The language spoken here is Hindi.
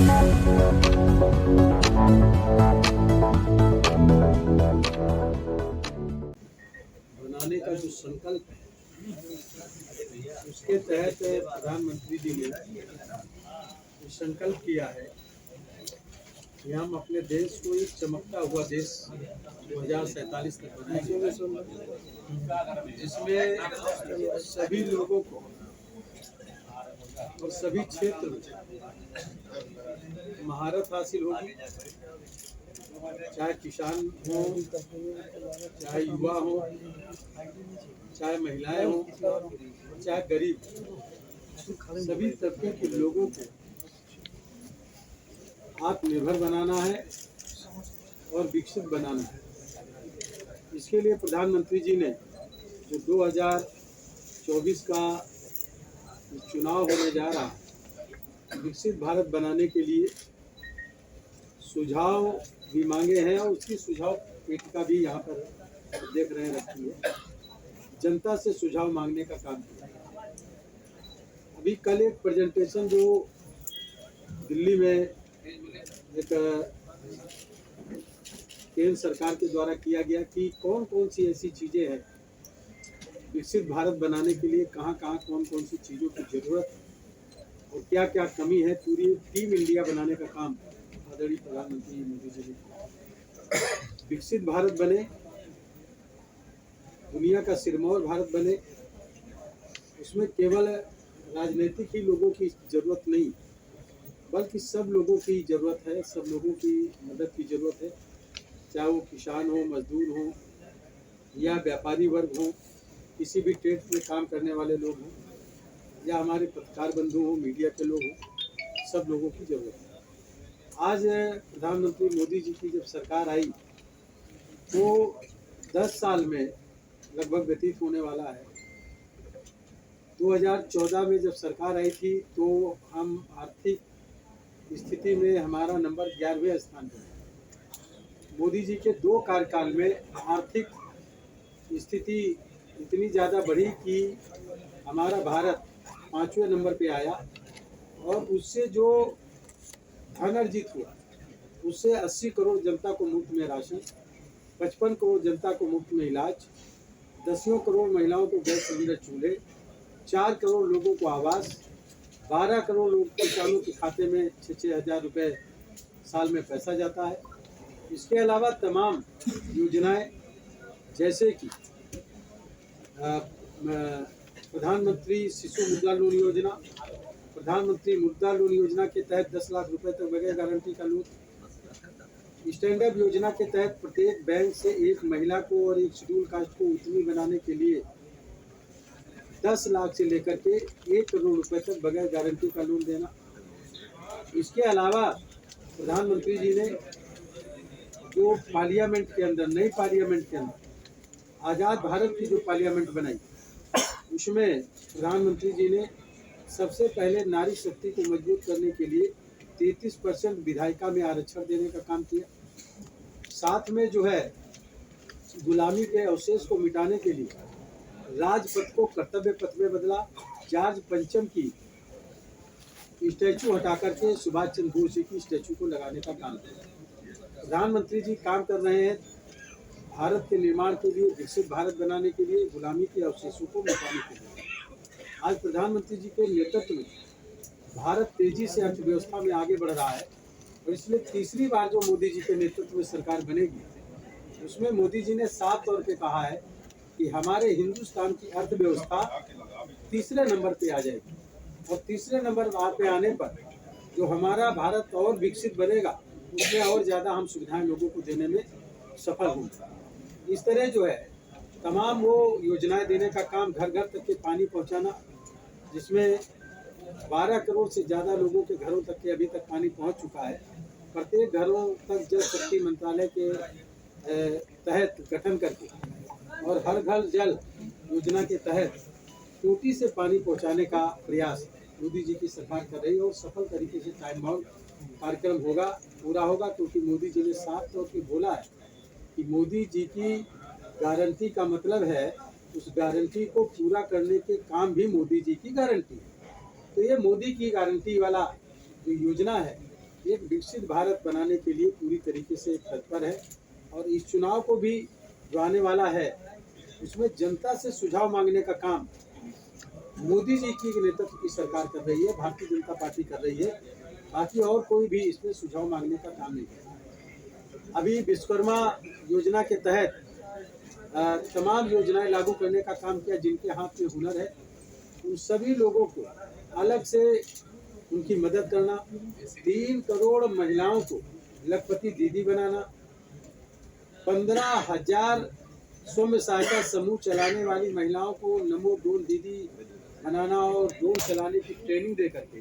बनाने का जो संकल्प है उसके तहत प्रधानमंत्री जी ने संकल्प किया है कि हम अपने देश को एक चमकता हुआ देश 2047 तक बनाएंगे, जिसमें सभी लोगों को और सभी क्षेत्र में महारत हासिल होगी, चाहे किसान हो, चाहे युवा हो, चाहे महिलाएं हो, चाहे गरीब, सभी तबके के लोगों को आत्मनिर्भर बनाना है और विकसित बनाना है। इसके लिए प्रधानमंत्री जी ने जो 2024 का चुनाव होने जा रहा है, विकसित भारत बनाने के लिए सुझाव भी मांगे हैं और उसकी सुझाव पेटिका भी यहाँ पर देख रहे हैं रखी है। जनता से सुझाव मांगने का काम किया। अभी कल एक प्रेजेंटेशन जो दिल्ली में एक केंद्र सरकार के द्वारा किया गया कि कौन कौन सी ऐसी चीज़ें हैं विकसित भारत बनाने के लिए, कहाँ कहाँ कौन कौन सी चीज़ों की ज़रूरत है और क्या क्या कमी है, पूरी टीम इंडिया बनाने का काम आदरणीय प्रधानमंत्री मोदी जी ने किया। विकसित भारत बने, दुनिया का सिरमौर भारत बने, उसमें केवल राजनीतिक ही लोगों की ज़रूरत नहीं, बल्कि सब लोगों की ज़रूरत है, सब लोगों की मदद की ज़रूरत है, चाहे वो किसान हो, मजदूर हो या व्यापारी वर्ग हो, किसी भी ट्रेड में काम करने वाले लोग हों या हमारे पत्रकार बंधु हों, मीडिया के लोग हों, सब लोगों की ज़रूरत है। आज प्रधानमंत्री मोदी जी की जब सरकार आई तो 10 साल में लगभग व्यतीत होने वाला है। 2014 में जब सरकार आई थी तो हम आर्थिक स्थिति में हमारा नंबर 11वें स्थान पर है। मोदी जी के 2 कार्यकाल में आर्थिक स्थिति इतनी ज़्यादा बढ़ी कि हमारा भारत 5वें नंबर पे आया और उससे जो धन अर्जित हुआ उससे 80 करोड़ जनता को मुफ्त में राशन, 55 करोड़ जनता को मुफ्त में इलाज, 10 करोड़ महिलाओं को गैस सिलेंडर चूल्हे, 4 करोड़ लोगों को आवास, 12 करोड़ लोग किसानों के खाते में 6-6 हज़ार रुपये साल में पैसा जाता है। इसके अलावा तमाम योजनाएं जैसे कि प्रधानमंत्री शिशु मुद्रा लोन योजना, प्रधानमंत्री मुद्रा लोन योजना के तहत 10 लाख रुपए तक बगैर गारंटी का लोन, स्टैंड अप योजना के तहत प्रत्येक बैंक से एक महिला को और एक शेड्यूल कास्ट को उद्यमी बनाने के लिए 10 लाख से लेकर के 1 करोड़ रुपए तक बगैर गारंटी का लोन देना। इसके अलावा प्रधानमंत्री जी ने जो पार्लियामेंट के अंदर, नई पार्लियामेंट के अंदर आज़ाद भारत की जो पार्लियामेंट बनाई, उसमें प्रधानमंत्री जी ने सबसे पहले नारी शक्ति को मजबूत करने के लिए 33% विधायिका में आरक्षण देने का काम किया। साथ में जो है गुलामी के अवशेष को मिटाने के लिए राजपथ को कर्तव्य पथ में बदला। जॉर्ज पंचम की स्टैचू हटा करके सुभाष चंद्र बोस जी की स्टैचू को लगाने का काम किया। प्रधानमंत्री जी काम कर रहे हैं भारत के निर्माण के लिए, विकसित भारत बनाने के लिए, गुलामी के अवशेषों को मिटाने के लिए। आज प्रधानमंत्री जी के नेतृत्व में भारत तेजी से अर्थव्यवस्था में आगे बढ़ रहा है और इसलिए तीसरी बार जो मोदी जी के नेतृत्व में सरकार बनेगी उसमें मोदी जी ने साफ तौर पे कहा है कि हमारे हिंदुस्तान की अर्थव्यवस्था तीसरे नंबर पे आ जाएगी और तीसरे नंबर पे आने पर जो हमारा भारत और विकसित बनेगा उसमें और ज़्यादा हम सुविधाएं लोगों को देने में सफल होंगे। इस तरह जो है तमाम वो योजनाएं देने का काम, घर घर तक के पानी पहुंचाना, जिसमें 12 करोड़ से ज़्यादा लोगों के घरों तक के अभी तक पानी पहुंच चुका है। प्रत्येक घरों तक जल शक्ति मंत्रालय के तहत गठन करके और हर घर जल योजना के तहत टूटी से पानी पहुंचाने का प्रयास मोदी जी की सरकार कर रही है और सफल तरीके से टाइम बाउंड कार्यक्रम होगा, पूरा होगा, क्योंकि मोदी जी ने साफ तौर पर बोला है कि मोदी जी की गारंटी का मतलब है उस गारंटी को पूरा करने के काम भी मोदी जी की गारंटी है। तो ये मोदी की गारंटी वाला जो योजना है एक विकसित भारत बनाने के लिए पूरी तरीके से तत्पर है। और इस चुनाव को भी जो आने वाला है उसमें जनता से सुझाव मांगने का काम मोदी जी की नेतृत्व की सरकार कर रही है, भारतीय जनता पार्टी कर रही है। बाकी और कोई भी इसमें सुझाव मांगने का काम नहीं है। अभी विश्वकर्मा योजना के तहत तमाम योजनाएं लागू करने का काम किया। जिनके हाथ में हुनर है उन सभी लोगों को अलग से उनकी मदद करना, 3 करोड़ महिलाओं को लखपति दीदी बनाना, 15,000 स्वयं सहायता समूह चलाने वाली महिलाओं को नमो ड्रोन दीदी बनाना और ड्रोन चलाने की ट्रेनिंग दे करके